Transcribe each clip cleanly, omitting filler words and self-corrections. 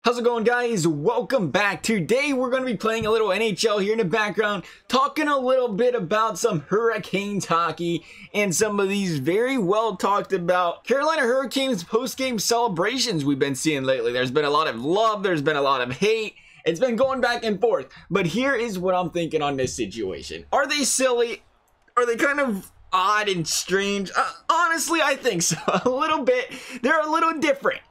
How's it going, guys? Welcome back. Today we're going to be playing a little NHL here in the background, talking a little bit about some Hurricanes hockey and some of these very well talked about Carolina Hurricanes post-game celebrations we've been seeing lately. There's been a lot of love, there's been a lot of hate. It's been going back and forth. But here is what I'm thinking on this situation. Are they silly? Are they kind of odd and strange? Honestly, I think so. A little bit. They're a little different.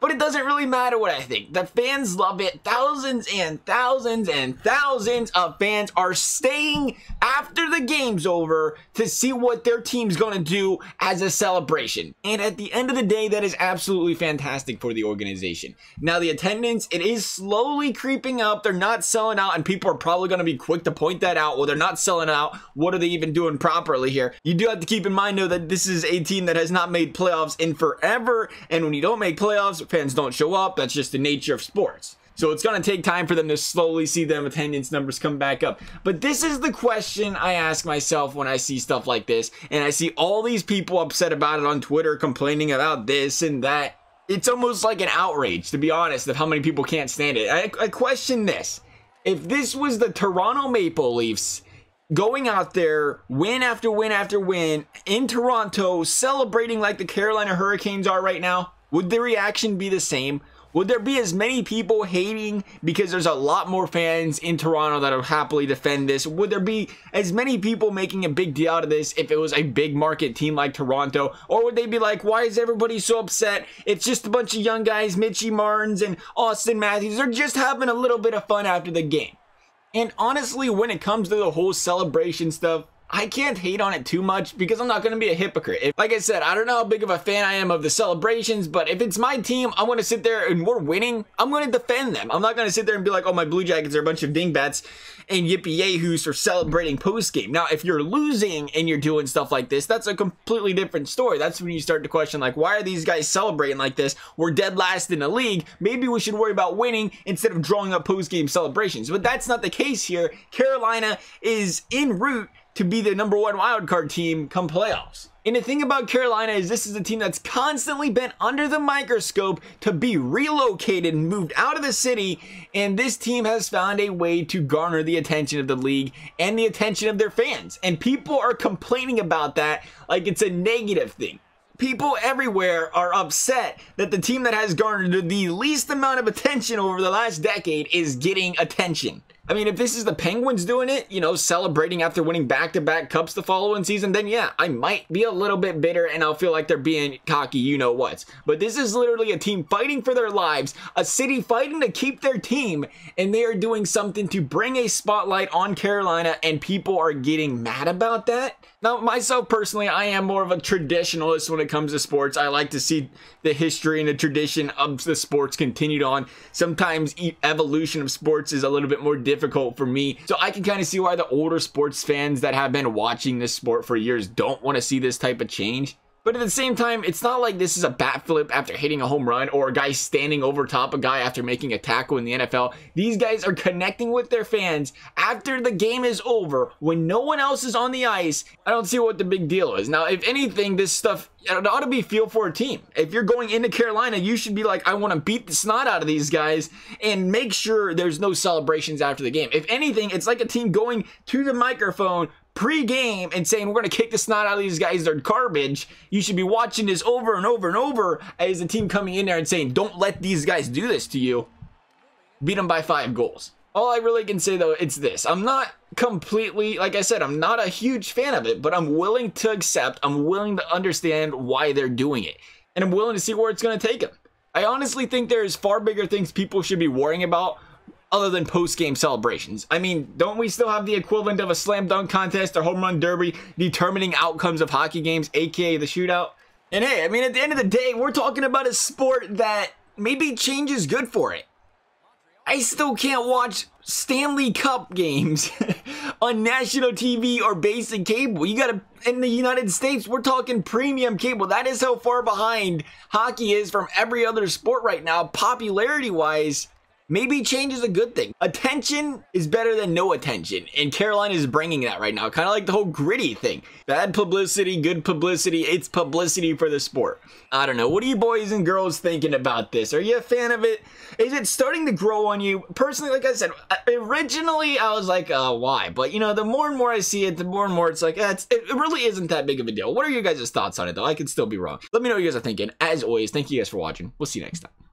But it doesn't really matter what I think. The fans love it. Thousands and thousands and thousands of fans are staying after the game's over to see what their team's going to do as a celebration. And at the end of the day, that is absolutely fantastic for the organization. Now, the attendance, it is slowly creeping up. They're not selling out, and people are probably going to be quick to point that out. Well, they're not selling out. What are they even doing properly here? You do have to keep in mind, though, that this is a team that has not made playoffs in forever. And when you don't make playoffs, fans don't show up. That's just the nature of sports. So it's going to take time for them to slowly see them attendance numbers come back up. But this is the question I ask myself when I see stuff like this, and I see all these people upset about it on Twitter, complaining about this and that. It's almost like an outrage, to be honest, of how many people can't stand it. I question this. If this was the Toronto Maple Leafs going out there, win after win after win, in Toronto, celebrating like the Carolina Hurricanes are right now, would the reaction be the same? Would there be as many people hating because there's a lot more fans in Toronto that will happily defend this? Would there be as many people making a big deal out of this if it was a big market team like Toronto? Or would they be like, why is everybody so upset? It's just a bunch of young guys, Mitchie Martins and Austin Matthews. They're just having a little bit of fun after the game. And honestly, when it comes to the whole celebration stuff, I can't hate on it too much because I'm not going to be a hypocrite. Like I said, I don't know how big of a fan I am of the celebrations, but if it's my team, I want to sit there and we're winning, I'm going to defend them. I'm not going to sit there and be like, oh, my Blue Jackets are a bunch of dingbats and yippee-yahoos for celebrating post-game. Now, if you're losing and you're doing stuff like this, that's a completely different story. That's when you start to question, like, why are these guys celebrating like this? We're dead last in the league. Maybe we should worry about winning instead of drawing up post-game celebrations. But that's not the case here. Carolina is en route to be the #1 wildcard team come playoffs. And the thing about Carolina is this is a team that's constantly been under the microscope to be relocated and moved out of the city, and this team has found a way to garner the attention of the league and the attention of their fans. And people are complaining about that like it's a negative thing. People everywhere are upset that the team that has garnered the least amount of attention over the last decade is getting attention. I mean, if this is the Penguins doing it, you know, celebrating after winning back-to-back cups the following season, then yeah, I might be a little bit bitter and I'll feel like they're being cocky, you know what. But this is literally a team fighting for their lives, a city fighting to keep their team, and they are doing something to bring a spotlight on Carolina, and people are getting mad about that. Now, myself personally, I am more of a traditionalist when it comes to sports. I like to see the history and the tradition of the sports continued on. Sometimes evolution of sports is a little bit more difficult for me. So I can kind of see why the older sports fans that have been watching this sport for years don't want to see this type of change. But at the same time, it's not like this is a bat flip after hitting a home run or a guy standing over top a guy after making a tackle in the NFL. These guys are connecting with their fans after the game is over when no one else is on the ice. I don't see what the big deal is. Now, if anything, this stuff, it ought to be feel for a team. If you're going into Carolina, you should be like, I want to beat the snot out of these guys and make sure there's no celebrations after the game. If anything, it's like a team going to the microphone pre-game and saying, we're going to kick the snot out of these guys, they're garbage. You should be watching this over and over and over as a team coming in there and saying, don't let these guys do this to you. Beat them by 5 goals. All I really can say, though, it's this. I'm not completely, like I said, I'm not a huge fan of it, but I'm willing to accept, I'm willing to understand why they're doing it. And I'm willing to see where it's going to take them. I honestly think there's far bigger things people should be worrying about other than post-game celebrations. I mean, don't we still have the equivalent of a slam dunk contest or home run derby determining outcomes of hockey games, aka the shootout? And hey, I mean, at the end of the day, we're talking about a sport that maybe change is good for it. I still can't watch Stanley Cup games on national TV or basic cable. You gotta, in the United States, we're talking premium cable. That is how far behind hockey is from every other sport right now, popularity-wise. maybe change is a good thing. Attention is better than no attention, and Carolina is bringing that right now. Kind of like the whole gritty thing. Bad publicity, good publicity, it's publicity for the sport. I don't know. What are you boys and girls thinking about this? Are you a fan of it? Is it starting to grow on you? Personally, like I said, originally I was like, why? But, you know, the more and more I see it, the more and more it's like, it really isn't that big of a deal. What are your guys' thoughts on it, though? I could still be wrong. Let me know what you guys are thinking. As always, thank you guys for watching. We'll see you next time.